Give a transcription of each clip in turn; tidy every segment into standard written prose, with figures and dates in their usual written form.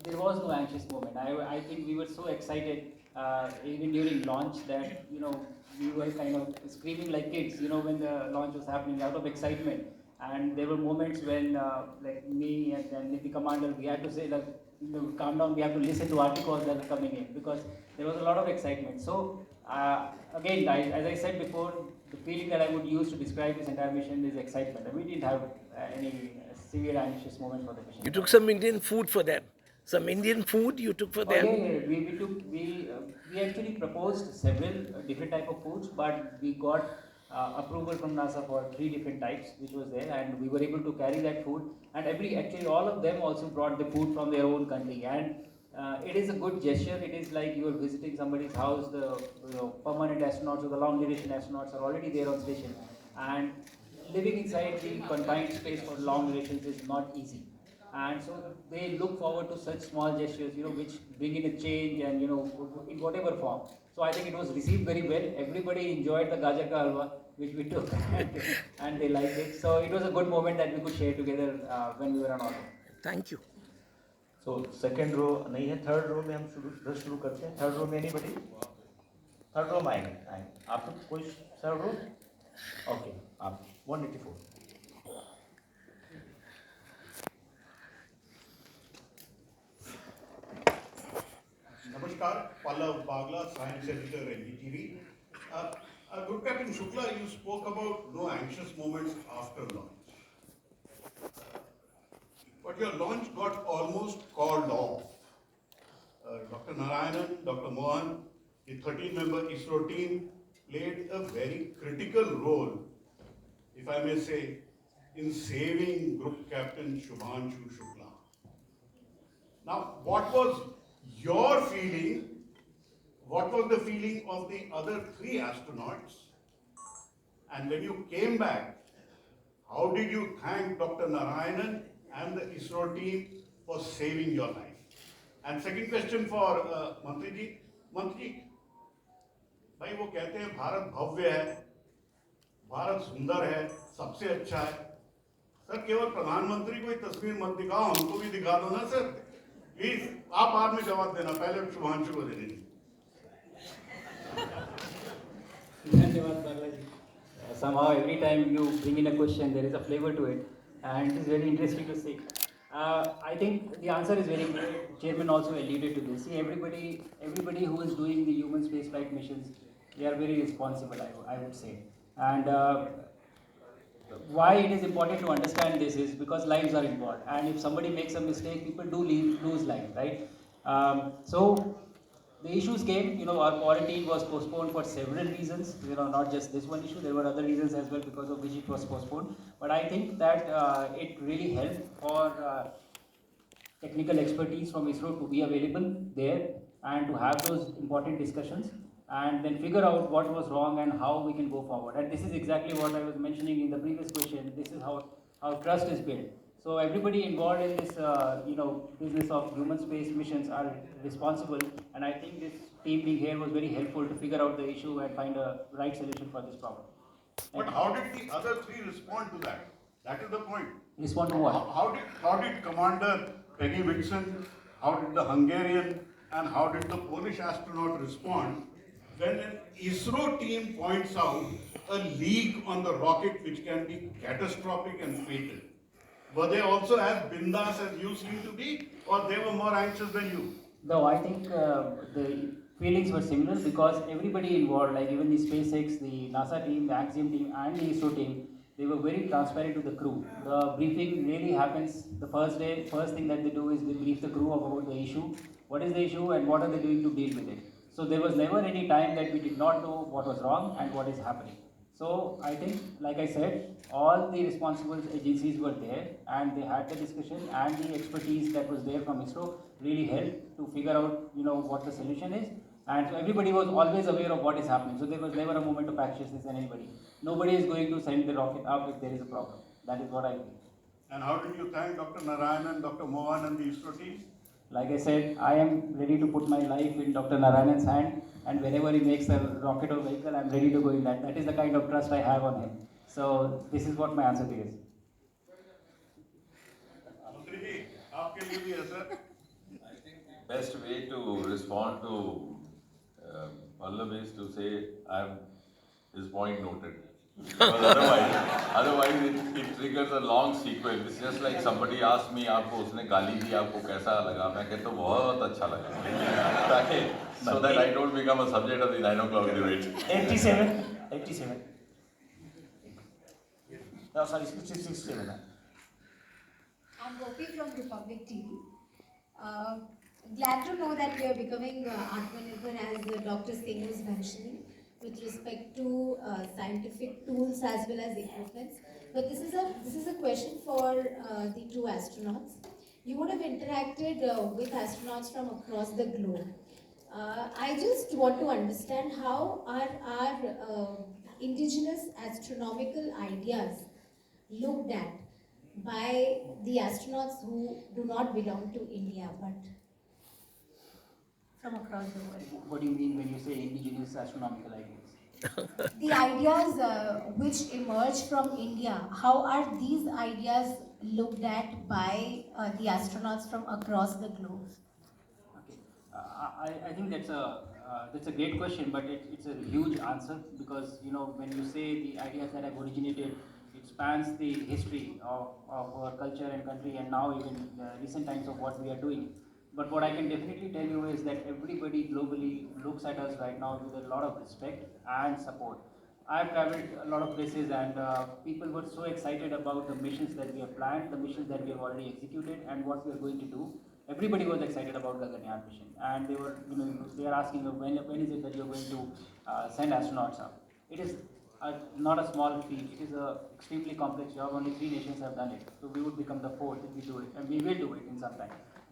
there was no anxious moment. I think we were so excited, even during launch, that we were kind of screaming like kids, when the launch was happening out of excitement. And there were moments when, like me and then the commander, we had to say like, calm down. We have to listen to articles that are coming in because there was a lot of excitement. So again, as I said before, the feeling that I would use to describe this entire mission is excitement. And we didn't have any severe anxious moments for the mission You at all. took some Indian food for them. Some Indian food you took for Oh yeah, them. yeah. We actually proposed several different type of foods, but we got approval from NASA for 3 different types, which was there, and we were able to carry that food. And actually all of them also brought the food from their own country, and it is a good gesture. It is like you are visiting somebody's house. The permanent astronauts or the long duration astronauts are already there on station, and living inside the confined space for long durations is not easy. And so they look forward to such small gestures, which bring in a change, and in whatever form. So I think it was received very well. Everybody enjoyed the gajar ka halwa which we took, and they liked it. So it was a good moment that we could share together when we were on orbit. Thank you. So second row नहीं है, third row में हम शुरू करते हैं. Third row में anybody? Third row में आएंगे. आप तो कोई थर्ड रो? ओके, आप 184. Namaskar, Pallav Bagla, Science Editor, NDTV. Good Captain Shukla, you spoke about no anxious moments after launch. But your launch got almost called off. Dr. Narayanan, Dr. Mohan, the 13-member ISRO team played a very critical role, if I may say, in saving Group Captain Shubhanshu Shukla. Now, what was your feeling? What was the feeling of the other 3 astronauts? And when you came back, how did you thank Dr. Narayanan and the ISRO team for saving your life? And second question for Mantri ji. Mantri ji, भाई वो कहते हैं भारत भव्य है, भारत सुंदर है, सबसे अच्छा है. सर केवल प्रधानमंत्री को ही तस्वीर मत दिखाओ, हमको भी दिखा दो ना सर. प्लीज आप बाद में जवाब देना, पहले शुभांशु को देने दीजिए. धन्यवाद बागला जी. Somehow every time you bring in a question, there is a flavor to it, and it is very interesting to see. I think the answer is very clear. Chairman also alluded to this. See, everybody who is doing the human spaceflight missions, they are very responsible, I would say. And why it is important to understand this is because lives are involved, and if somebody makes a mistake, people do lose life, right? So the issues came, our quarantine was postponed for several reasons, not just this one issue. There were other reasons as well because of which it was postponed. But I think that it really helped for technical expertise from ISRO to be available there and to have those important discussions and then figure out what was wrong and how we can go forward. And this is exactly what I was mentioning in the previous question. This is how trust is built. So everybody involved in this, business of human space missions are responsible, and I think this team being here was very helpful to figure out the issue and find a right solution for this problem. But how did the other 3 respond to that? That is the point. Respond to what? How did Commander Peggy Whitson, how did the Hungarian, and how did the Polish astronaut respond when an ISRO team points out a leak on the rocket which can be catastrophic and fatal? Were they also as bindas as you seem to be, or they were more anxious than you? No, I think the feelings were similar because everybody involved, like even the SpaceX, the NASA team, the Axiom team, and the ISRO team, they were very transparent to the crew. The briefing really happens the first day. First thing that they do is they brief the crew about the issue. What is the issue and what are they doing to deal with it? So there was never any time that we did not know what was wrong and what is happening. So I think, like I said, all the responsible agencies were there and they had the discussion, and the expertise that was there from ISRO really helped to figure out, what the solution is. And so everybody was always aware of what is happening. So there was never a moment of anxiousness in anybody. Nobody is going to send the rocket up if there is a problem. That is what I feel. And how did you thank Dr. Narayanan, Dr. Mohan, and the ISRO team? Like I said, I am ready to put my life in Dr. Narayanan's hand, and whenever he makes a rocket or vehicle, I'm ready to go in that. That is the kind of trust I have on him. So this is what my answer to you is. मंत्री जी, आपके लिए भी है sir. best way to respond to Pallav is to say, I'm his point noted. Because otherwise it triggers a long sequence. It's just like somebody asked me, आपको उसने गाली दी, आपको कैसा लगा? मैं कहता हूँ बहुत अच्छा लगा. So that I don't become a subject of the 9 o'clock debate. 87. No, sorry, 67. I'm Gopi from Republic TV. Glad to know that we are becoming Atmanirbhar, as Dr. Singh was mentioning, with respect to scientific tools as well as equipment. But this is a question for the two astronauts. You would have interacted with astronauts from across the globe. I just want to understand how are our indigenous astronomical ideas looked at by the astronauts who do not belong to India but from across the world. What do you mean when you say indigenous astronomical ideas? The ideas which emerge from India, how are these ideas looked at by the astronauts from across the globe? Okay. I think that's a great question, but it's a huge answer because when you say the ideas that have originated, it spans the history of our culture and country, and now even recent times of what we are doing. But what I can definitely tell you is that everybody globally looks at us right now with a lot of respect and support. I've traveled a lot of places, and people were so excited about the missions that we have planned, the missions that we have already executed, and what we are going to do. Everybody was excited about Gaganyaan mission, and they are asking when is it that you are going to send astronauts up. It is not a small feat. It is a extremely complex job. Only 3 nations have done it, so we would become the fourth if we do it, and we will do it in some time.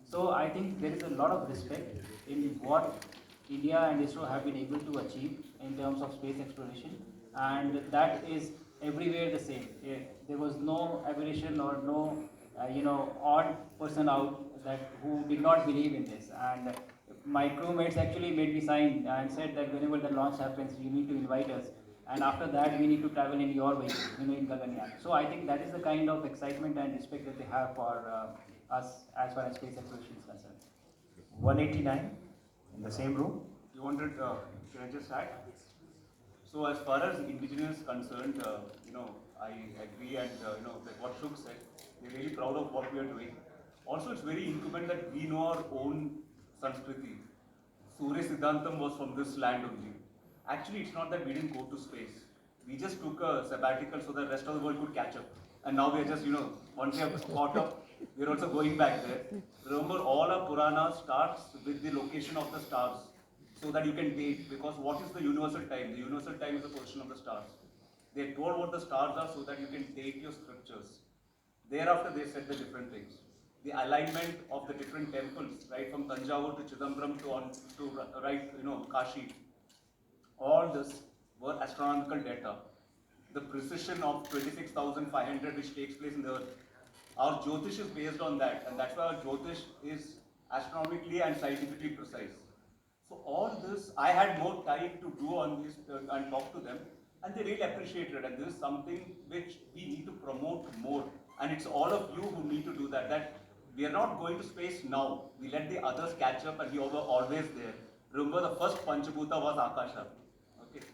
So I think there is a lot of respect in what India and ISRO have been able to achieve in terms of space exploration, and that is everywhere the same. There was no aberration or no odd person out that who did not believe in this. And my crewmates actually made me sign and said that whenever the launch happens, you need to invite us. And after that, we need to travel in your vehicle, in Gaganyaan. So I think that is the kind of excitement and respect that they have for us as far as space exploration is concerned. 189 in the same room. You wanted, can I just add? So as far as indigenous concerned, I agree, and like what SHUX said, we're really proud of what we are doing. Also, it's very incumbent that we know our own Sanskriti. Surya Siddhantam was from this land only. Actually, it's not that we didn't go to space. We just took a sabbatical so the rest of the world could catch up. And now we are just, once we have caught up, we're also going back there. Remember, all our Purana starts with the location of the stars, so that you can date, because what is the universal time? The universal time is a position of the stars. They told what the stars are so that you can date your scriptures. Thereafter, they said the different things. The alignment of the different temples, right from Tanjavur to Chidambaram to Kashi. All this were astronomical data. The precision of 26,500 which takes place in the earth. Our Jyotish is based on that, and that's why our Jyotish is astronomically and scientifically precise. So all this, I had more time to do on this and talk to them, and they really appreciated it. And this is something which we need to promote more. And it's all of you who need to do that. That we are not going to space now. We let the others catch up, and we were always there. Remember, the first Panchabhuta was Akasha. Okay.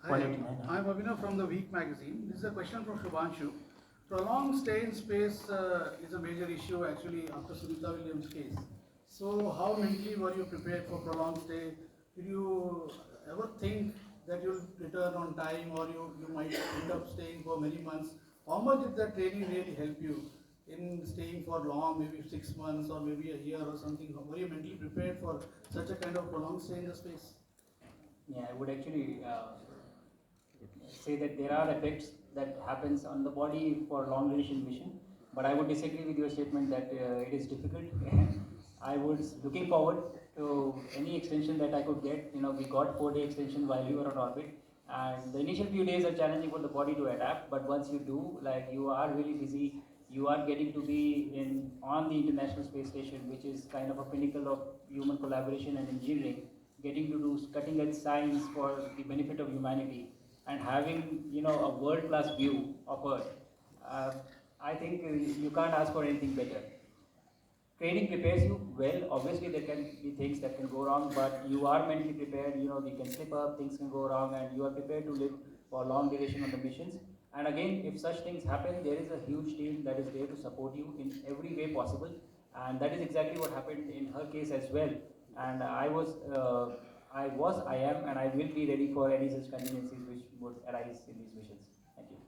Hi, I'm Abhinav from the Week magazine. This is a question from Shubhanshu. Prolonged stay in space is a major issue actually after Sunita Williams' case. So how mentally were you prepared for prolonged stay? Did you ever think that you'll return on time, or you might end up staying for many months? How much did that training really help you in staying for long, maybe 6 months or maybe a year or something? Were you mentally prepared for such a kind of prolonged stay in the space? Yeah, I would actually say that there are effects that happens on the body for long duration mission, but I would disagree with your statement that it is difficult. I was looking forward to any extension that I could get. We got 4-day extension while we were on orbit, and the initial few days are challenging for the body to adapt, but once you do, you are really busy. You are getting to be on the International Space Station, which is kind of a pinnacle of human collaboration and engineering, getting to do cutting edge science for the benefit of humanity, and having a world-class view of Earth. I think you can't ask for anything better. training prepares you well. Obviously, there can be things that can go wrong, but you are mentally prepared. You know, you can slip up, things can go wrong, and you are prepared to live for long duration on the missions. And again, if such things happen, there is a huge team that is there to support you in every way possible. And that is exactly what happened in her case as well. And I am, and I will be ready for any such contingencies which would arise in these missions. Thank you.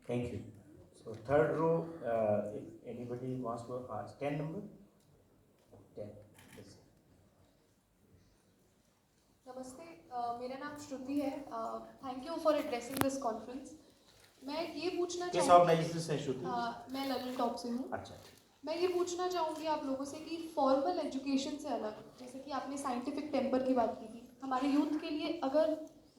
Thank you. So third row, if anybody wants to ask, 10 number? 10. Yes. नमस्ते, मेरा नाम श्रुति है. Thank you for addressing this conference. मैं ये पूछना किस चाहूँगी, organisation से श्रुति? मैं ललन टॉप से हूँ. अच्छा. मैं ये पूछना चाहूँगी आप लोगों से कि फॉर्मल एजुकेशन से अलग, जैसे कि आपने साइंटिफिक टेम्पर की बात की थी, हमारे यूथ के लिए अगर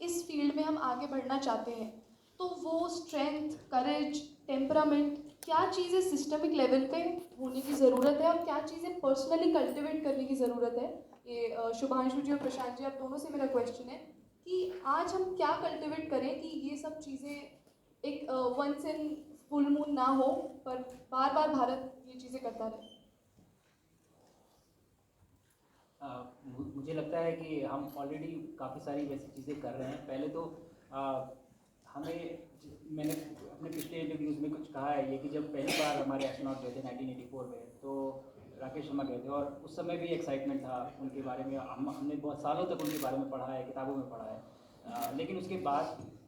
इस फील्ड में हम आगे बढ़ना चाहते हैं तो वो स्ट्रेंथ, करेज, टेम्परामेंट, क्या चीज़ें सिस्टमिक लेवल पे होने की ज़रूरत है और क्या चीज़ें पर्सनली कल्टिवेट करने की ज़रूरत है. ये शुभांशु जी और प्रशांत जी, आप दोनों से मेरा क्वेश्चन है कि आज हम क्या कल्टिवेट करें कि ये सब चीज़ें एक वंस इन फुल मून ना हो, पर बार बार भारत ये चीज़ें करता रहे. मुझे लगता है कि हम ऑलरेडी काफ़ी सारी वैसी चीज़ें कर रहे हैं. पहले तो मैंने अपने पिछले इंटरव्यूज़ में कुछ कहा है ये कि जब पहली बार हमारे एस्ट्रोनॉट गए थे 1984 में, तो राकेश शर्मा गए थे और उस समय भी एक्साइटमेंट था उनके बारे में. हमने बहुत सालों तक उनके बारे में पढ़ा है, किताबों में पढ़ा है, लेकिन उसके बाद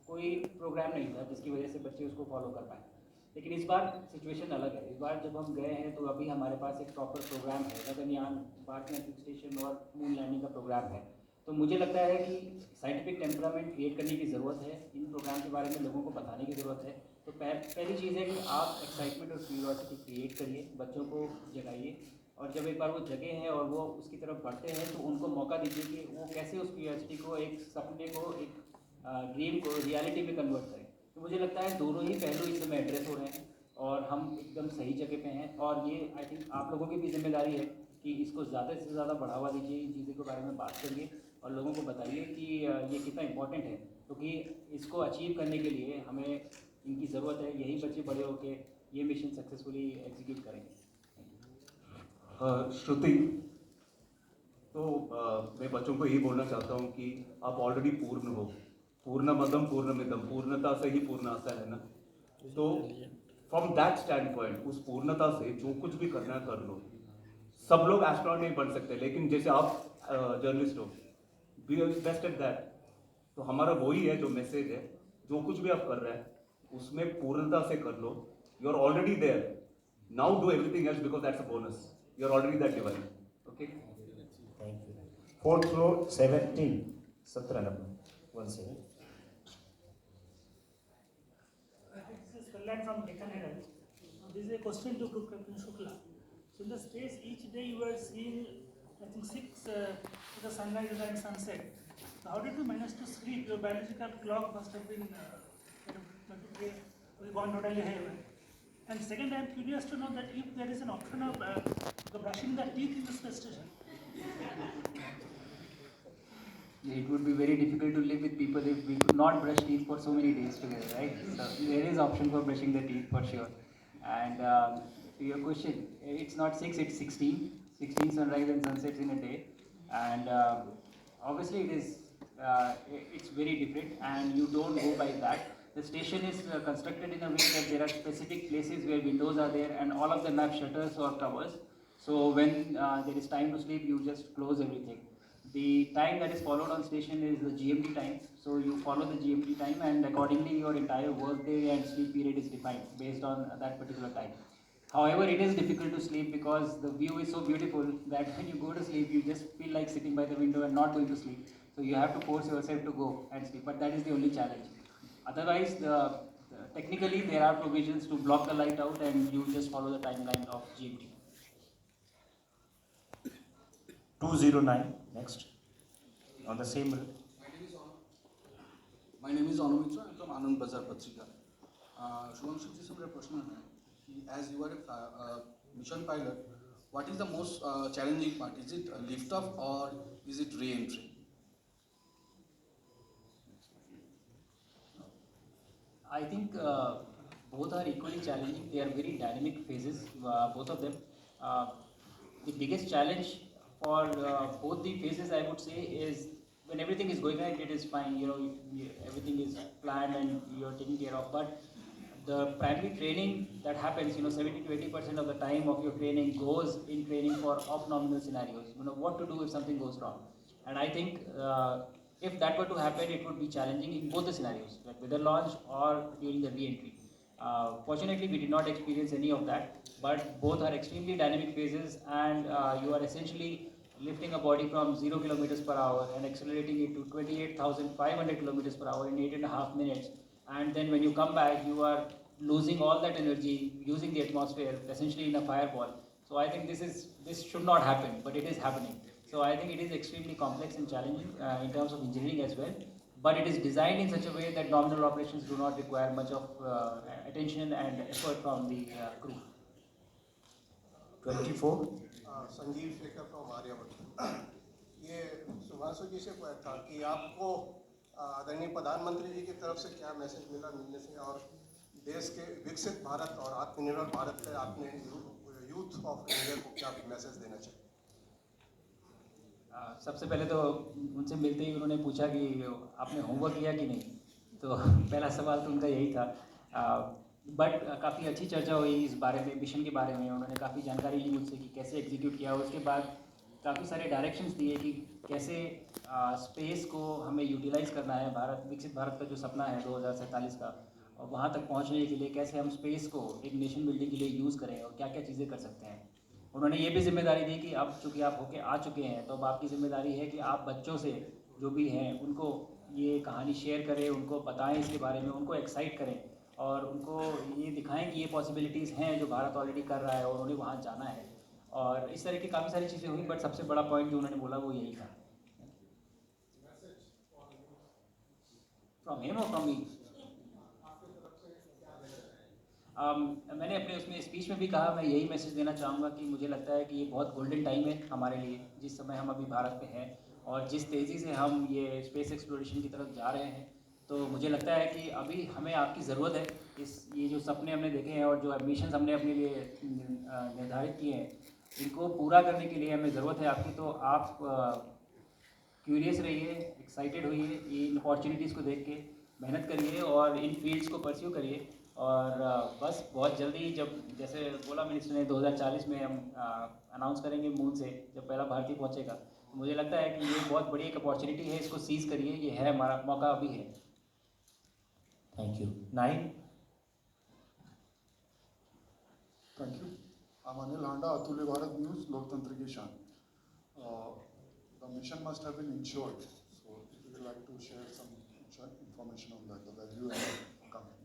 कोई प्रोग्राम नहीं था जिसकी वजह से बच्चे उसको फॉलो कर पाए. लेकिन इस बार सिचुएशन अलग है. इस बार जब हम गए हैं तो अभी हमारे पास एक प्रॉपर प्रोग्राम है, गगनयान, भारतीय अंतरिक्ष स्टेशन और मून लैंडिंग का प्रोग्राम है. तो मुझे लगता है कि साइंटिफिक टेम्परामेंट क्रिएट करने की ज़रूरत है, इन प्रोग्राम के बारे में लोगों को बताने की ज़रूरत है. तो पहली चीज़ है कि आप एक्साइटमेंट और क्यूरियोसिटी क्रिएट करिए, बच्चों को जगाइए, और जब एक बार वो जगे हैं और वो उसकी तरफ बढ़ते हैं तो उनको मौका दीजिए कि वो कैसे उस क्यूरियोसिटी को, एक सपने को, एक ड्रीम को रियलिटी में कन्वर्ट करें. तो मुझे लगता है दोनों ही पहलू इस समय एड्रेस हो रहे हैं और हम एकदम सही जगह पे हैं. और ये आई थिंक आप लोगों की भी जिम्मेदारी है कि इसको ज़्यादा से ज़्यादा बढ़ावा दीजिए, इन चीज़ों के बारे में बात करिए और लोगों को बताइए कि ये कितना इम्पोर्टेंट है, क्योंकि इसको अचीव करने के लिए हमें इनकी ज़रूरत है. यही बच्चे बड़े होकर ये मिशन सक्सेसफुली एग्जीक्यूट करेंगे. श्रुति, तो मैं बच्चों को यही बोलना चाहता हूँ कि आप ऑलरेडी पूर्ण हो. पूर्णमदम पूर्णमिदम, पूर्णता से ही पूर्ण आता है ना. तो फ्रॉम दैट स्टैंड पॉइंट, उस पूर्णता से जो कुछ भी करना है कर लो. सब लोग एस्ट्रोनॉट नहीं बन सकते, लेकिन जैसे आप जर्नलिस्ट हो, बी बेस्ट एट दैट. तो हमारा वही है जो मैसेज है, जो कुछ भी आप कर रहे हैं उसमें पूर्णता से कर लो. You are already there. Now do everything else because that's a bonus. You are already that divine. Okay, thank you. Fourth row 17, 17 number, 17. This is Kalyan from Deccan Herald. This is a question to Captain Shukla. So in the space, each day you were seeing, I think, 6 the sunrise and sunset. So how did you manage to sleep? Your biological clock must have been gone totally haywire. And second, I am curious to know that if there is an option of brushing the teeth in the space station. It would be very difficult to live with people if we could not brush teeth for so many days together, right? So there is option for brushing the teeth for sure. And to your question, it's not 6, it's 16. 16 sunrise and sunsets in a day. And obviously it is, it's very different and you don't go by that. The station is constructed in a way that there are specific places where windows are there and all of them have shutters or covers. So when there is time to sleep, you just close everything. The time that is followed on station is the GMT time. So you follow the GMT time and accordingly your entire work day and sleep period is defined based on that particular time. However, it is difficult to sleep because the view is so beautiful that when you go to sleep, you just feel like sitting by the window and not going to sleep. So you have to force yourself to go and sleep, but that is the only challenge. Otherwise, technically there are provisions to block the light out and you just follow the timeline of GMT. 209, next, on the same row. My name is Anu Mitra. I'm from Anand Bazar Patrika. Shubhanshu ji से मेरा प्रश्न है कि as you are a mission pilot, what is the most challenging part? Is it lift off or is it re-entry? I think both are equally challenging. They are very dynamic phases, both of them. the biggest challenge for both the phases, I would say, is when everything is going right, it is fine. Everything is planned and you're taken care of. But the primary training that happens, 70 to 80% of the time of your training goes in training for off-nominal scenarios. What to do if something goes wrong. And I think if that were to happen, it would be challenging in both the scenarios, like whether launch or during the re-entry. Fortunately, we did not experience any of that, but both are extremely dynamic phases, and you are essentially lifting a body from 0 kilometers per hour and accelerating it to 28,500 kilometers per hour in 8.5 minutes. And then when you come back, you are losing all that energy, using the atmosphere, essentially in a fireball. So I think this should not happen, but it is happening. So I think it is extremely complex and challenging in terms of engineering as well. But it is designed in such a way that nominal operations do not require much of attention and effort from the crew. 24. Sanjeev Shekhar from Aryavart. ये सुभाषु जी से पूछा था कि आपको आदरणीय प्रधानमंत्री जी की तरफ से क्या मैसेज मिलने से, और देश के विकसित भारत और आत्मनिर्भर भारत पे आपने यूथ ऑफ इंडिया को क्या मैसेज देना चाहिए? सबसे पहले तो उनसे मिलते ही उन्होंने पूछा कि आपने होमवर्क किया कि नहीं, तो पहला सवाल तो उनका यही था। बट काफ़ी अच्छी चर्चा हुई इस बारे में, मिशन के बारे में। उन्होंने काफ़ी जानकारी ली मुझसे कि कैसे एग्जीक्यूट किया। उसके बाद काफ़ी सारे डायरेक्शंस दिए कि कैसे स्पेस को हमें यूटिलाइज़ करना है। विकसित भारत का जो सपना है 2047 का, और वहाँ तक पहुँचने के लिए कैसे हम स्पेस को एक नेशन बिल्डिंग के लिए यूज़ करें और क्या क्या चीज़ें कर सकते हैं। उन्होंने ये भी जिम्मेदारी दी कि अब चूँकि आप होके आ चुके हैं, तो अब आपकी जिम्मेदारी है कि आप बच्चों से जो भी हैं उनको ये कहानी शेयर करें, उनको बताएं इसके बारे में, उनको एक्साइट करें और उनको ये दिखाएं कि ये पॉसिबिलिटीज़ हैं जो भारत ऑलरेडी कर रहा है और उन्हें वहाँ जाना है। और इस तरह की काफ़ी सारी चीज़ें हुई, बट सबसे बड़ा पॉइंट जो उन्होंने बोला वो यही था। फ्रॉम हिम और फ्रॉम मी? मैंने अपने उसमें स्पीच में भी कहा, मैं यही मैसेज देना चाहूँगा कि मुझे लगता है कि ये बहुत गोल्डन टाइम है हमारे लिए, जिस समय हम अभी भारत में हैं और जिस तेज़ी से हम ये स्पेस एक्सप्लोरेशन की तरफ जा रहे हैं। तो मुझे लगता है कि अभी हमें आपकी ज़रूरत है। ये जो सपने हमने देखे हैं और जो एम्बिशंस हमने अपने लिए निर्धारित किए हैं, इनको पूरा करने के लिए हमें ज़रूरत है आपकी। तो आप क्यूरियस रहिए, एक्साइटेड होइए, इन अपॉर्चुनिटीज़ को देख के मेहनत करिए और इन फील्ड्स को परस्यू करिए। और बस बहुत जल्दी, जब जैसे बोला मिनिस्टर ने 2040 में हम अनाउंस करेंगे मून से जब पहला भारतीय पहुंचेगा, तो मुझे लगता है कि ये बहुत बड़ी एक अपॉर्चुनिटी है, इसको सीज़ करिए, ये है हमारा मौका, अभी है। Thank you. 9। Thank you. I'm Anil Handa, Atulya Bharat News, Loktantra ki Shan. The mission must have been insured, so if you would like to share some information on that, the value and the company.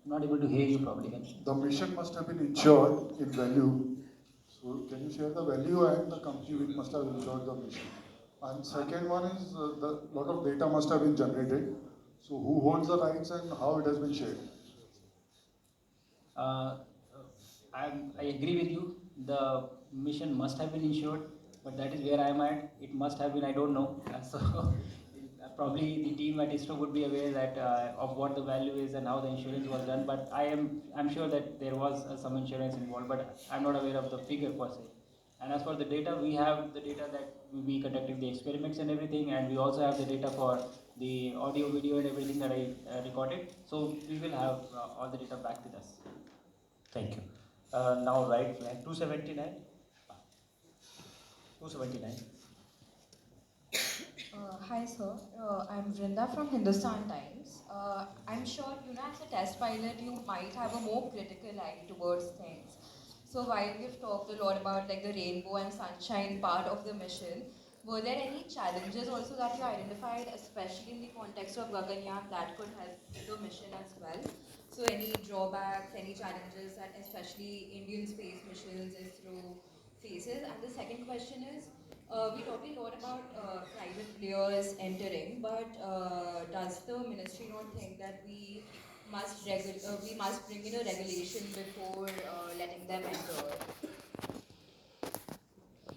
Not able to hear you properly. The mission must have been insured in value, so can you share the value and the company which must have insured the mission? And second one is the lot of data must have been generated, so who holds the rights and how it has been shared? I agree with you. The mission must have been insured, but that is where I am at. It must have been, I don't know. So probably the team at ISRO would be aware that of what the value is and how the insurance was done. But I'm sure that there was some insurance involved, but I'm not aware of the figure per se. And as for the data, we have the data that we conducted the experiments and everything, and we also have the data for the audio, video, and everything that I recorded. So we will have all the data back with us. Thank you. Now right flank 279. 279. Hi sir, I'm Vrinda from Hindustan Times. I'm sure as a test pilot you might have a more critical eye towards things. So while we've talked a lot about like the rainbow and sunshine part of the mission, were there any challenges also that you identified, especially in the context of Gaganyaan, that could help the mission as well? So any drawbacks, any challenges that especially Indian space missions ISRO faces? And the second question is, we talk a lot about private players entering, but does the ministry not think that we must bring in a regulation before letting them enter?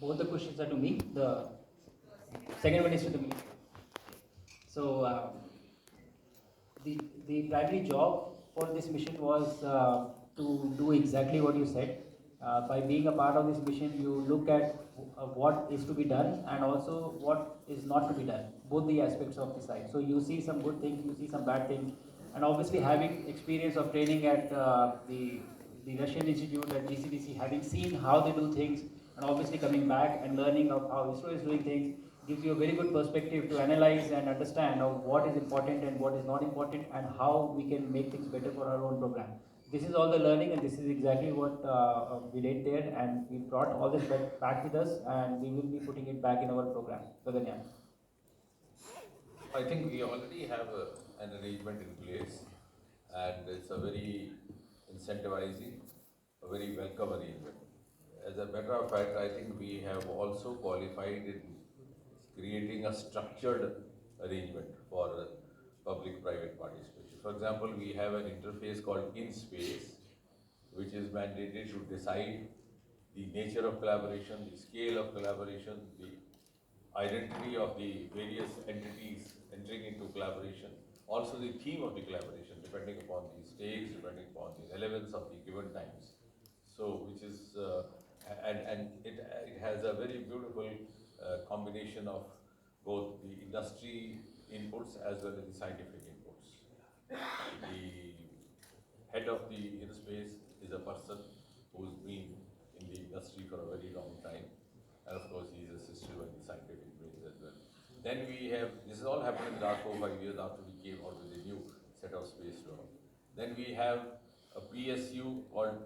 Both the questions are to me. The second one is to me. So the primary job for this mission was to do exactly what you said. By being a part of this mission, you look at what is to be done and also what is not to be done, both the aspects of the site. So you see some good things, you see some bad things, and obviously having experience of training at the Russian Institute at GCDC, having seen how they do things, and obviously coming back and learning of how ISRO is doing things, gives you a very good perspective to analyze and understand of what is important and what is not important, and how we can make things better for our own program. This is all the learning, and this is exactly what we did there, and we brought all this back with us, and we will be putting it back in our program. Gaganyaan. I think we already have an arrangement in place, and it's a very incentivizing, a very welcome arrangement. As a matter of fact, I think we have also qualified in creating a structured arrangement for public-private participation. For example, we have an interface called InSpace, which is mandated to decide the nature of collaboration, the scale of collaboration, the identity of the various entities entering into collaboration, also the theme of the collaboration, depending upon the stakes, depending upon the relevance of the given times. So, which is, and it has a very beautiful combination of both the industry inputs as well as the scientific inputs. The head of the InSpace is a person who's been in the industry for a very long time. And of course, he is assisted by the scientific brains as well. Then we have, this has all happened in the last 4 or 5 years after we came out with a new set of space law. Then we have a PSU called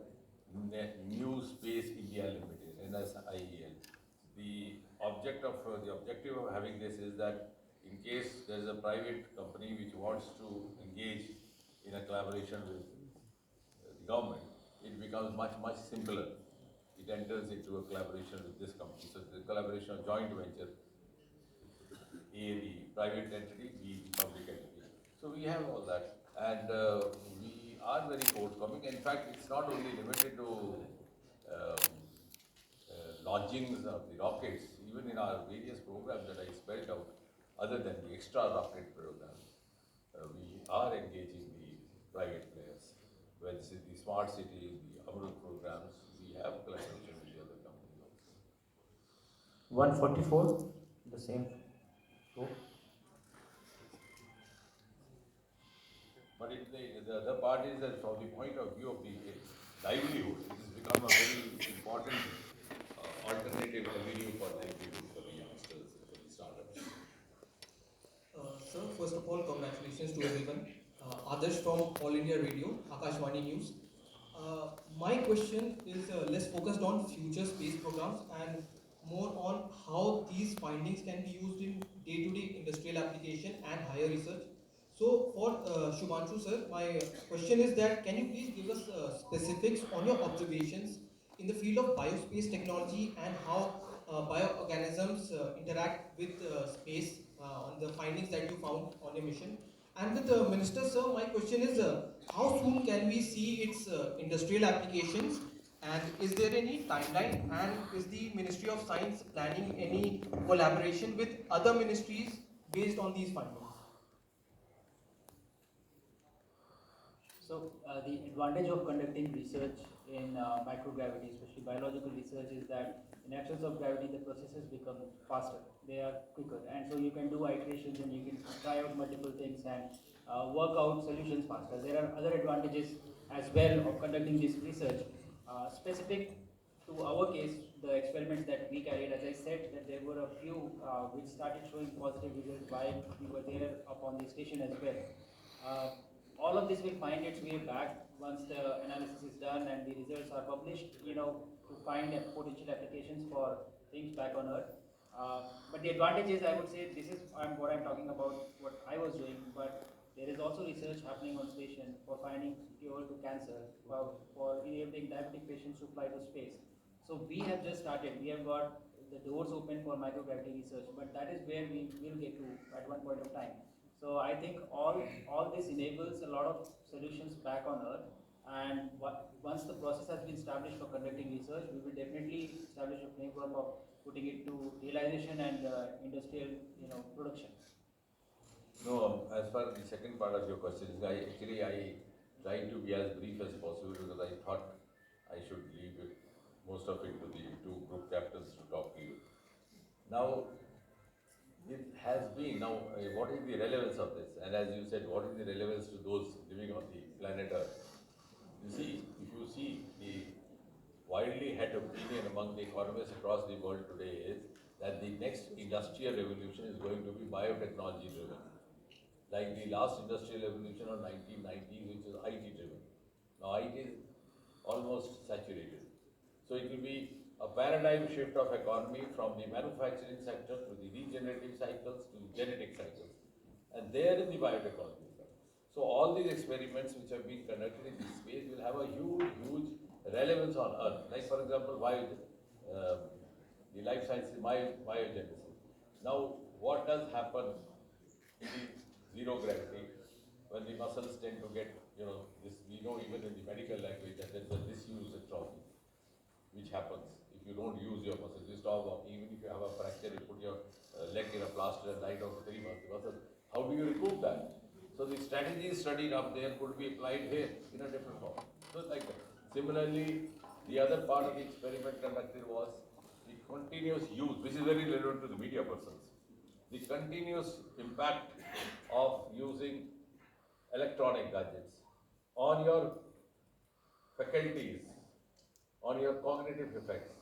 New Space India Limited, NSIEL. The objective of having this is that in case there is a private company which wants to engage in a collaboration with the government, it becomes much simpler. It enters into a collaboration with this company. So the collaboration of joint venture, A, the private entity, B, the public entity. So we have all that, and we are very forthcoming. In fact, it's not only limited to launchings of the rockets. Even in our various programs that I spelled out, other than the extra rocket program, we are engaging the private players. Whether this is the smart city, the Amrut programs, we have collaboration with the other companies also. 144, the same row. But the other part is that from the point of view of the livelihood, it has become a very important alternative avenue for livelihood for the youngsters, for the startups. Sir, first of all, congratulations to everyone. Adarsh from All India Radio, Akashvani News. My question is less focused on future space programs and more on how these findings can be used in day-to-day industrial application and higher research. So for Shubhanshu sir, my question is that can you please give us specifics on your observations in the field of biospace technology and how bioorganisms interact with space on the findings that you found on your mission? And with the Minister sir, my question is how soon can we see its industrial applications, and is there any timeline, and is the Ministry of Science planning any collaboration with other ministries based on these findings? So the advantage of conducting research in microgravity, especially biological research, is that in absence of gravity, the processes become faster. They are quicker, and so you can do iterations and you can try out multiple things and work out solutions faster. There are other advantages as well of conducting this research. Specific to our case, the experiments that we carried, as I said, that there were a few which started showing positive results while we were there up on the station as well. All of this will find its way back once the analysis is done and the results are published, to find potential applications for things back on Earth. But the advantage is, I would say, this is what I'm talking about, what I was doing, but there is also research happening on station for finding cure to cancer, for enabling diabetic patients to fly to space. So we have just started. We have got the doors open for microgravity research, but that is where we will get to at one point of time. So I think all this enables a lot of solutions back on Earth, and once the process has been established for conducting research, we will definitely establish a framework of putting it to realization and industrial, production. No, as far as the second part of your question is, I tried to be as brief as possible because I thought I should leave it most of it to the two group captains to talk to you. Now, it has been, now what is the relevance of this? And as you said, what is the relevance to those living on the planet Earth? You see, if you see the widely held opinion among the economists across the world today is that the next industrial revolution is going to be biotechnology driven. Like the last industrial revolution of 1990s, which is IT driven. Now IT is almost saturated. So it will be a paradigm shift of economy from the manufacturing sector to the regenerative cycles to the genetic cycles. And there in the biotechnology. So all these experiments which have been conducted in this space will have a huge relevance on Earth. Like for example, the life sciences, biogenesis. Now what does happen in the zero gravity when the muscles tend to get, this we know even in the medical language that there is a disuse atrophy, which happens if you don't use your muscles. You stop walking, even if you have a fracture, you put your leg in a plaster and lie down for 3 months. The muscles, how do you recoup that? So the strategies studied up there could be applied here in a different form. So like that. Similarly, the other part of the experiment conducted was the continuous use, which is very relevant to the media persons. The continuous impact of using electronic gadgets on your faculties, on your cognitive effects.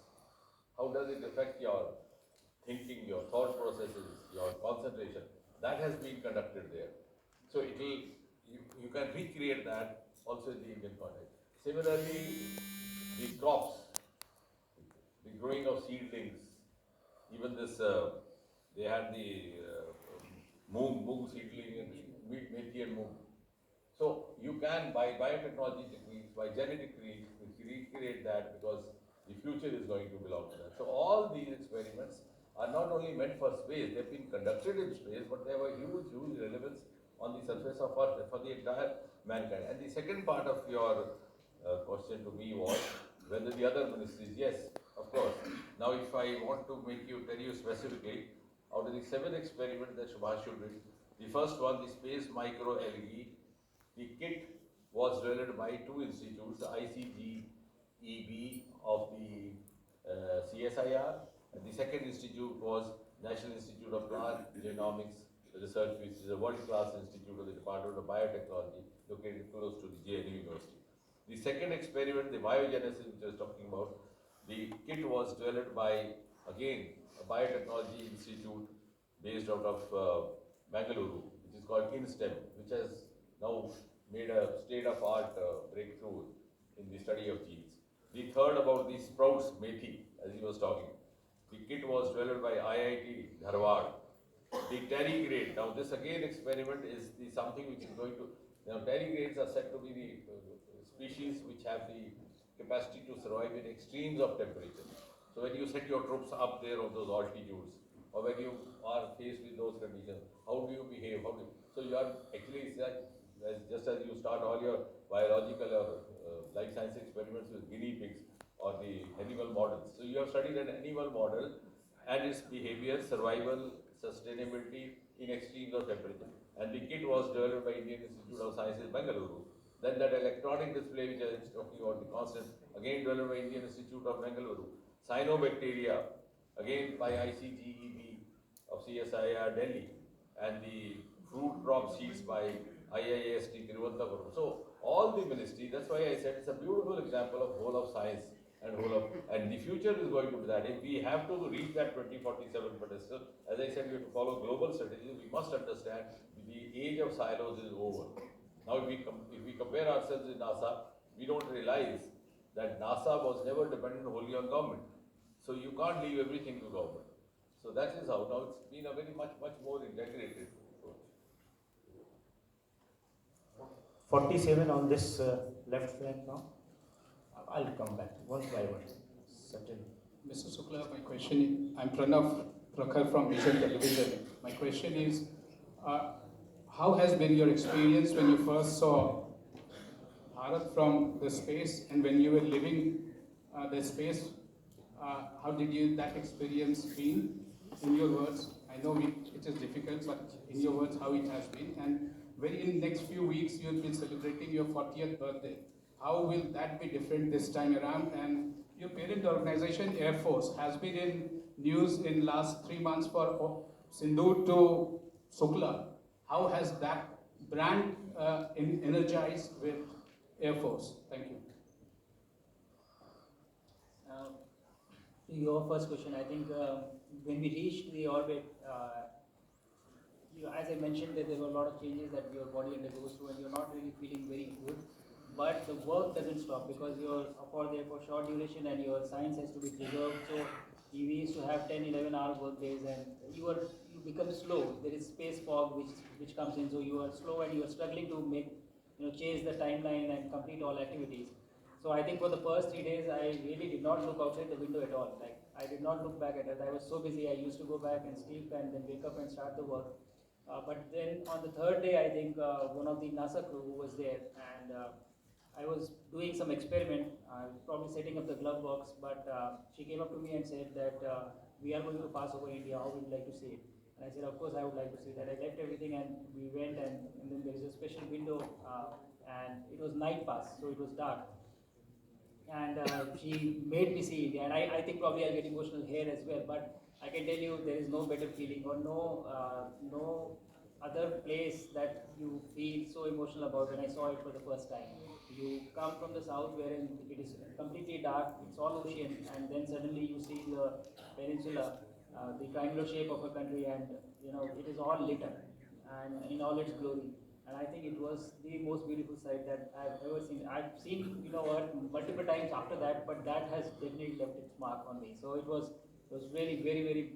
How does it affect your thinking, your thought processes, your concentration? That has been conducted there. So it will, you can recreate that also in the Indian context. Similarly, the crops, the growing of seedlings, even this, they had the moong seedling and methi and moong. So you can, by biotechnology techniques, by genetic recreate that because the future is going to belong to that. So all these experiments are not only meant for space, they've been conducted in space, but they have a huge relevance on the surface of Earth for the entire mankind. And the second part of your question to me was whether the other ministries, yes, of course. Now if I want to tell you specifically, out of the 7 experiments that Subhashu did, the first one, the space microalgae, the kit was developed by 2 institutes, the ICGEB of the CSIR, and the second institute was National Institute of Plant Genomics Research, which is a world-class institute of the Department of Biotechnology, located close to the JNU University. The second experiment, the biogenesis, which I was talking about, the kit was developed by, again, a biotechnology institute based out of Bangalore, which is called InSTEM, which has now made a state-of-art breakthrough in the study of genes. The third about the sprouts, methi, as he was talking. The kit was developed by IIT Agrawal. The tardigrade, now this again experiment is something which is going to, now tardigrades are said to be the species which have the capacity to survive in extremes of temperature. So when you set your troops up there on those altitudes, or when you are faced with those conditions, how do you behave? So you are actually, just as you start all your biological or life science experiments with guinea pigs or the animal models. So you have studied an animal model and its behavior, survival, sustainability in extremes of temperature. And the kit was developed by Indian Institute of Sciences, Bangalore. Then that electronic display which I was talking about, the constant, again developed by Indian Institute of Bangalore. Cyanobacteria, again by ICGEB of CSIR Delhi. And the fruit crop seeds by IIST Tiruvananthapuram. So all the ministry, that's why I said it's a beautiful example of whole of science and the future is going to be that. If we have to reach that 2047 pedestal, as I said, we have to follow global strategies. We must understand the age of silos is over. Now, if we compare ourselves with NASA, we don't realize that NASA was never dependent wholly on government. So you can't leave everything to government. So that is how now it's been a very much more integrated approach. 47 on this left flank now. I'll come back one by one. Certainly. Mr. Shukla, my question, I'm Pranav Prakhar from Vision Television. My question is, how has been your experience when you first saw Bharat from the space and when you were living the space? How did that experience been? In your words, I know it is difficult, but in your words, how it has been. And when in the next few weeks, you'll be celebrating your 40th birthday. How will that be different this time around? And your parent organization, Air Force, has been in news in last 3 months for Sindhu to Shukla. How has that brand energized with Air Force? Thank you. To your first question, I think when we reached the orbit, as I mentioned, that there were a lot of changes that your body undergoes through, and you're not really feeling very good. But the work doesn't stop because you're there for short duration, and your science has to be preserved. So we used to have 10, 11-hour work days, and you become slow. There is space fog which comes in, so you are slow and you are struggling to change the timeline and complete all activities. So I think for the first 3 days, I really did not look outside the window at all. Like, I did not look back at it. I was so busy. I used to go back and sleep and then wake up and start the work. But then on the third day, I think one of the NASA crew who was there, and I was doing some experiment, probably setting up the glove box, but she came up to me and said that we are going to pass over India. How would you like to see it? And I said, of course, I would like to see that. I left everything and we went, and then there is a special window, and it was night pass, so it was dark. And she made me see India, and I think probably I'll get emotional here as well, but I can tell you there is no better feeling or no other place that you feel so emotional about when I saw it for the first time. You come from the south wherein it is completely dark, it's all ocean, and then suddenly you see the peninsula, the triangular shape of a country, and it is all lit up and in all its glory. And I think it was the most beautiful sight that I've ever seen. I've seen Earth multiple times after that, but that has definitely left its mark on me. So it was really very, very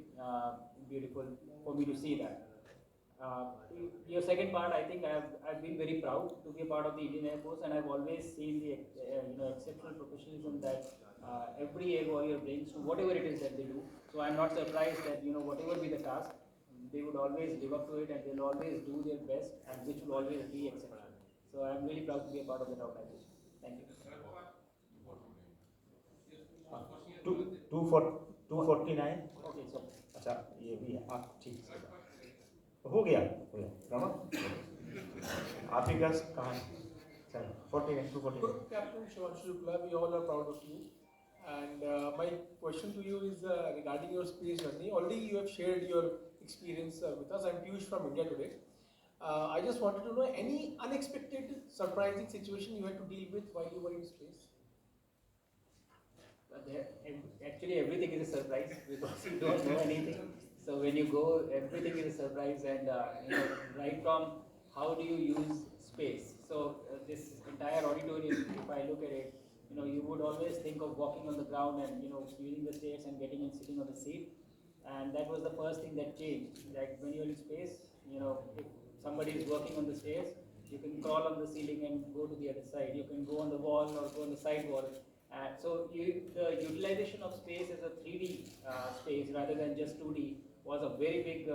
beautiful for me to see that. Your second part, I think I've been very proud to be a part of the Indian Air Force, and I've always seen the exceptional professionalism that every air warrior brings to whatever it is that they do. So I'm not surprised that whatever be the task, they would always live up to it, and they'll always do their best, and which will always be exceptional. So I'm really proud to be a part of that organization. Thank you. 249. Okay, so अच्छा ये भी है आप ठीक से हो गया रमा आप ही गैस कहाँ चल 49 249 Captain Shivanshu Shukla, we all are proud of you. And my question to you is regarding your space journey. Already you have shared your experience with us. I'm Piyush from India Today. I just wanted to know any unexpected, surprising situation you had to deal with while you were in space. Actually, everything is a surprise because you don't know anything. So when you go, everything is a surprise, and right from how do you use space. So this entire auditorium, if I look at it, you would always think of walking on the ground and using the stairs and getting and sitting on the seat. And that was the first thing that changed. Like when you're in space, if somebody is working on the stairs, you can crawl on the ceiling and go to the other side. You can go on the wall or go on the side wall. So the utilization of space as a 3D space rather than just 2D was a very big,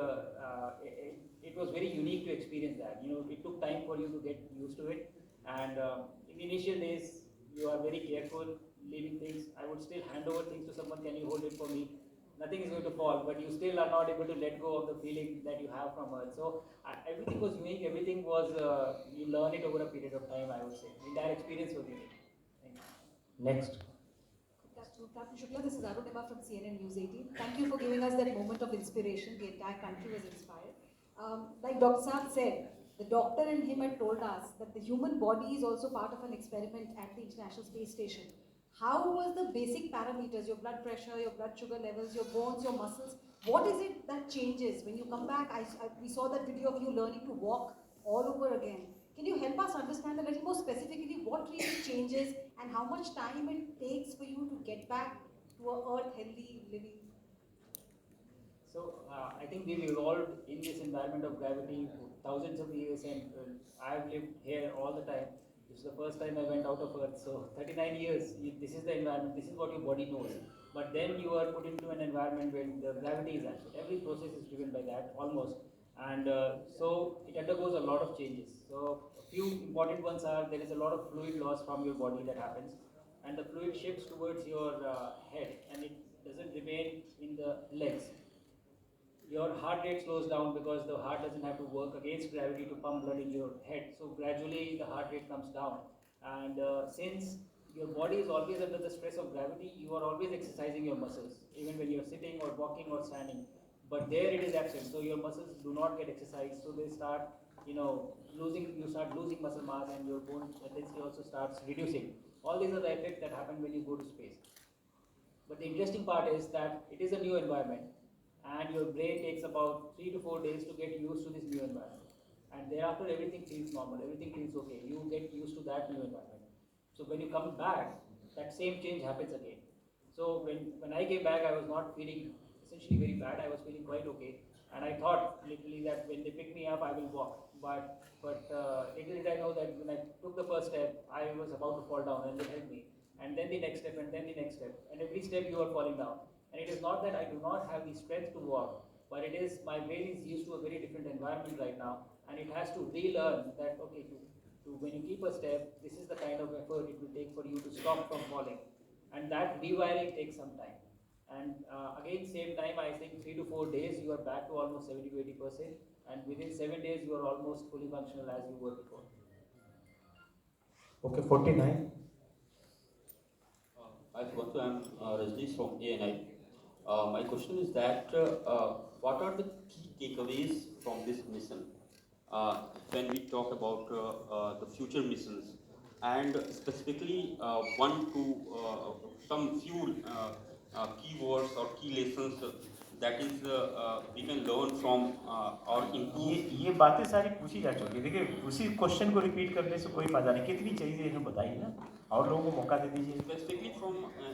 it was very unique to experience that. It took time for you to get used to it. And in the initial days, you are very careful leaving things. I would still hand over things to someone, can you hold it for me? Nothing is going to fall, but you still are not able to let go of the feeling that you have from Earth. So everything was unique, everything was, you learn it over a period of time, I would say. The entire experience was unique. Next. Captain Shukla, this is Arunima from CNN News 18. Thank you for giving us that moment of inspiration. The entire country was inspired. Like Dr. Saab said, the doctor and him had told us that the human body is also part of an experiment at the International Space Station. How was the basic parameters, your blood pressure, your blood sugar levels, your bones, your muscles? What is it that changes when you come back? We saw that video of you learning to walk all over again. Can you help us understand a little more specifically what really changes and how much time it takes for you to get back to a earth healthy living? So I think we've evolved in this environment of gravity for thousands of years, and I've lived here all the time. This is the first time I went out of Earth, so 39 years, this is the environment, this is what your body knows. But then you are put into an environment where the gravity is absent. Every process is driven by that, almost. And so it undergoes a lot of changes. So a few important ones are, there is a lot of fluid loss from your body that happens, and the fluid shifts towards your head, and it doesn't remain in the legs. Your heart rate slows down because the heart doesn't have to work against gravity to pump blood in your head. So gradually the heart rate comes down. And since your body is always under the stress of gravity. You are always exercising your muscles, even when you are sitting or walking or standing. But there it is absent, so your muscles do not get exercised. So they start, you start losing muscle mass, and your bone density also starts reducing. All these are the effects that happen when you go to space. But the interesting part is that it is a new environment, and your brain takes about 3 to 4 days to get used to this new environment. And thereafter, everything feels normal, everything feels okay. You get used to that new environment. So when you come back, that same change happens again. So when I came back, I was not feeling essentially very bad. I was feeling quite okay. And I thought literally that when they pick me up, I will walk. But little did I know that when I took the first step, I was about to fall down, and they helped me. And then the next step, and then the next step. And every step you are falling down. And it is not that I do not have the strength to walk, but it is my brain is used to a very different environment right now, and it has to relearn that, okay, when you keep a step, this is the kind of effort it will take for you to stop from falling. And that rewiring takes some time. And again, same time, I think 3 to 4 days, you are back to almost 70 to 80%. And within 7 days, you are almost fully functional as you were before. Okay, 49. Hi, Swatu. I'm Rajneesh from ANI. My question is that what are the key takeaways from this mission when we talk about the future missions, and specifically some few keywords or key lessons that is we can learn from or improve. ये बातें सारी पूछी जा चुकी है। देखिए, उसी question को रिपीट करने से कोई फायदा नहीं। कितनी चाहिए हमें बताइए ना, और लोगों को मौका दे दीजिए। Specifically from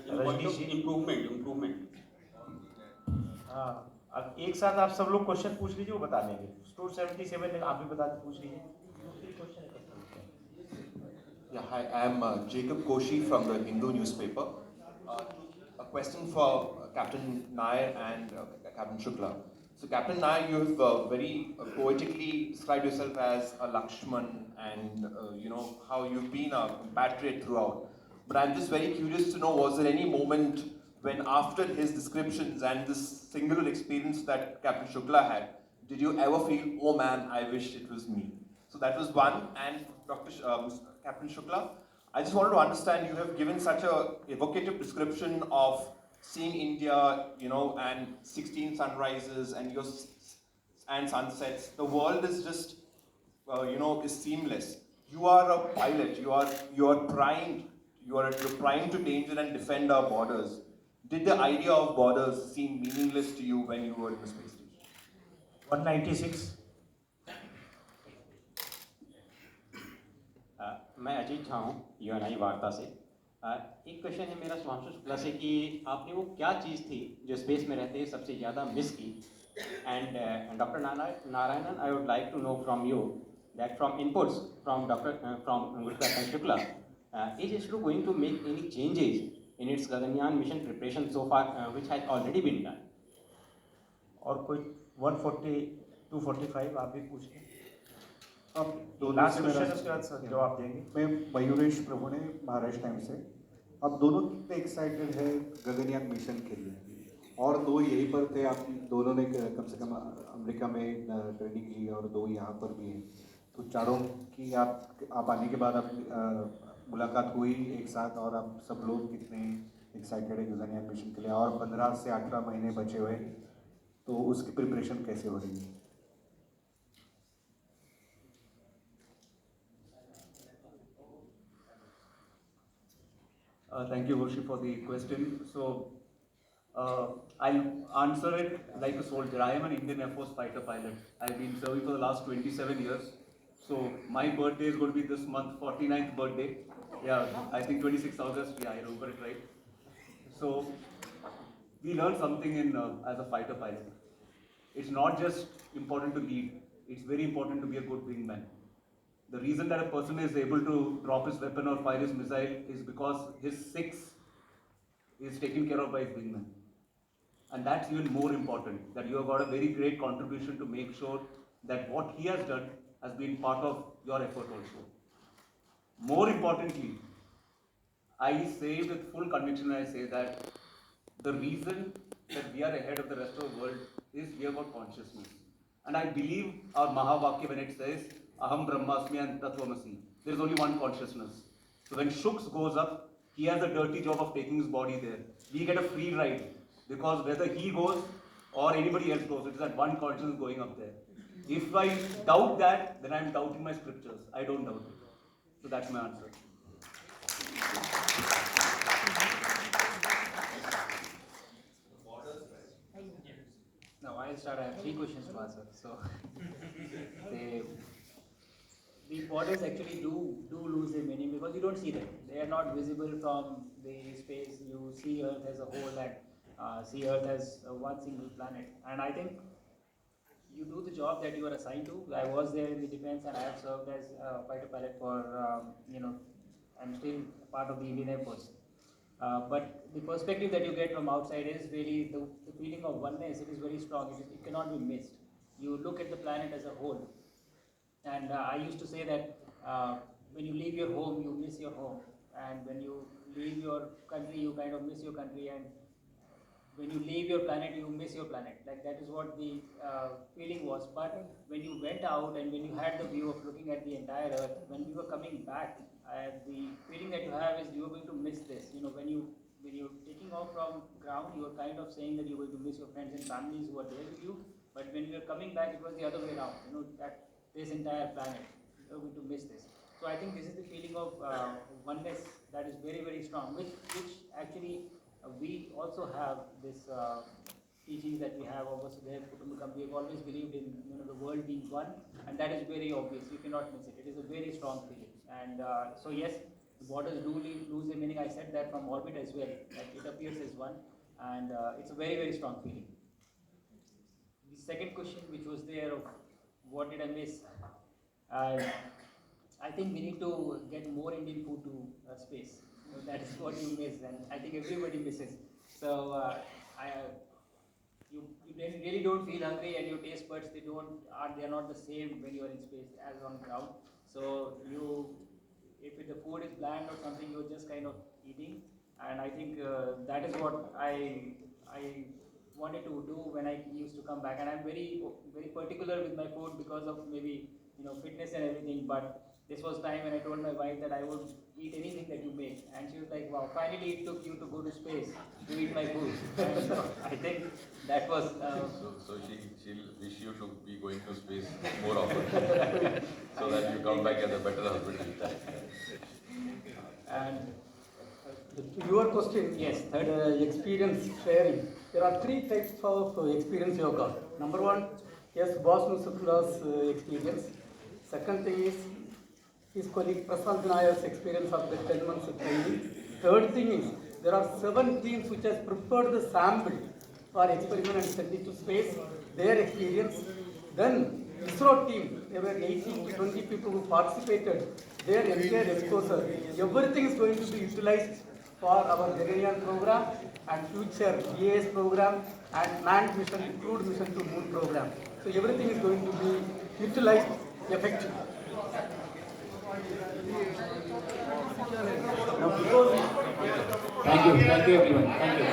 Rajneesh ji, improvement. हाँ, अब एक साथ आप सब लोग क्वेश्चन पूछ लीजिए, वो बता देंगे। स्टोर 77 आप भी बता पूछ लीजिए। Yeah, hi, I am Jacob Koshi from the Hindu newspaper. A question for Captain Nair and Captain Shukla. So Captain Nair, you have very poetically described yourself as a Lakshman, and you know how you've been a compatriot throughout. But I'm just very curious to know, was there any moment when after his descriptions and this singular experience that Captain Shukla had, did you ever feel, oh man, I wish it was me? So that was one. And Captain Shukla, I just wanted to understand, you have given such a evocative description of seeing India, you know, and 16 sunrises and and sunsets. The world is just, you know, is seamless. You are a pilot. You are primed. You're primed to danger and defend our borders. Did the idea of borders seem meaningless to you when you were in the space station? 196. मैं अजीत झा हूँ Uni वार्ता से। एक question है मेरा सुभांशु शुक्ला से कि आपने वो क्या चीज़ थी जो स्पेस में रहते सबसे ज़्यादा मिस की, and doctor Narayanan, I would like to know from you that from inputs from Captain Shukla, is ISRO going to make any changes in its Gaganyaan mission preparation so far, which has already been done? और कोई 140, 245 आप भी पूछ लें। अब दोनों last से question उसके बाद जवाब देंगे। मैं मयूरेश प्रभु ने महाराष्ट्र टाइम्स से। अब दोनों कितने एक्साइटेड है गगनयान मिशन के लिए, और दो यहीं पर थे, आप दोनों ने कम से कम अमेरिका में ट्रेनिंग ली और दो यहाँ पर भी हैं, तो चारों की आप आने के बाद आप मुलाकात हुई एक साथ, और आप सब लोग कितने एक्साइटेड है गगनयान मिशन के लिए, और 15 से 18 महीने बचे हुए, तो उसकी प्रिपरेशन कैसे हो रही है? Thank you, Hoshi, for the question. So, I'll answer it like a soldier. I am an Indian Air Force fighter pilot. I've been serving for the last 27 years. So, my birthday is going to be this month, 49th birthday. Yeah, I think 26th August. Yeah, I remember it right. So, we learned something as a fighter pilot. It's not just important to lead. It's very important to be a good wingman. The reason that a person is able to drop his weapon or fire his missile is because his six is taken care of by his wingman. And that's even more important, that you have got a very great contribution to make sure that what he has done has been part of your effort also. More importantly, I say with full conviction, I say that the reason that we are ahead of the rest of the world is we have got consciousness. And I believe our Mahavakya, when it says, Aham Brahmasmi and Tattvamasi, there is only one consciousness. So when SHUX goes up, He has the dirty job of taking his body there. We get a free ride because whether he goes or anybody else goes, it is that one conscience going up there. If I doubt that, then I am doubting my scriptures. I don't doubt it. So that's my answer. Now I'll start. I have 3 questions to answer. So the borders actually do lose their meaning because you don't see them. They are not visible from the space. You see Earth as a whole and see Earth as one single planet. And I think you do the job that you are assigned to. I was there in the defense and I have served as fighter pilot for, I'm still part of the Indian Air Force. But the perspective that you get from outside is really the feeling of oneness. It is very strong. It cannot be missed. You look at the planet as a whole. And I used to say that when you leave your home, you miss your home. And when you leave your country, you kind of miss your country. And when you leave your planet, you miss your planet. Like that is what the feeling was. But when you went out and when you had the view of looking at the entire Earth, when we were coming back, the feeling that you have is you are going to miss this. You know, when you're taking off from ground, you are kind of saying that you're going to miss your friends and families who are there with you. But when you are coming back, it was the other way around. You know, that this entire planet, you're going to miss this. So I think this is the feeling of oneness that is very, very strong, which actually we also have this teachings that we have of Vasudhaiva Kutumbakam. We have always believed in the world being one, and that is very obvious. You cannot miss it. It is a very strong feeling. And so yes, the borders do lose their meaning. I said that from orbit as well. Like it appears as one, and it's a very, very strong feeling. The second question, which was there of what did I miss? I think we need to get more Indian food to space. So that is what you miss, and I think everybody misses. So you really don't feel hungry, and your taste buds they are not the same when you are in space as on ground. So if the food is bland or something, you're just kind of eating, and I think that is what I wanted to do when I used to come back. And I'm very, very particular with my food because of maybe fitness and everything. But this was time when I told my wife that I would eat anything that you make, and she was like, "Wow! Finally, it took you to go to space to eat my food." And so I think that was. So she'll wish you to be going to space more often, so that you come back as a better husband. And to your question, yes, experience sharing. There are 3 types of experience you have got. Number 1, yes, boss Nusukla's experience. Second thing is his colleague Prasad Vinayak's experience of the 10 months of training. Third thing is there are 7 teams which has prepared the sample for experiment and sent it to space. Their experience. Then ISRO team, there were 18 to 20 people who participated. Their entire exposure. Everything is going to be utilized for our Gaganyaan program and future EAS program and manned mission, crewed mission to moon program. So everything is going to be utilized effectively. Thank you everyone. Thank you.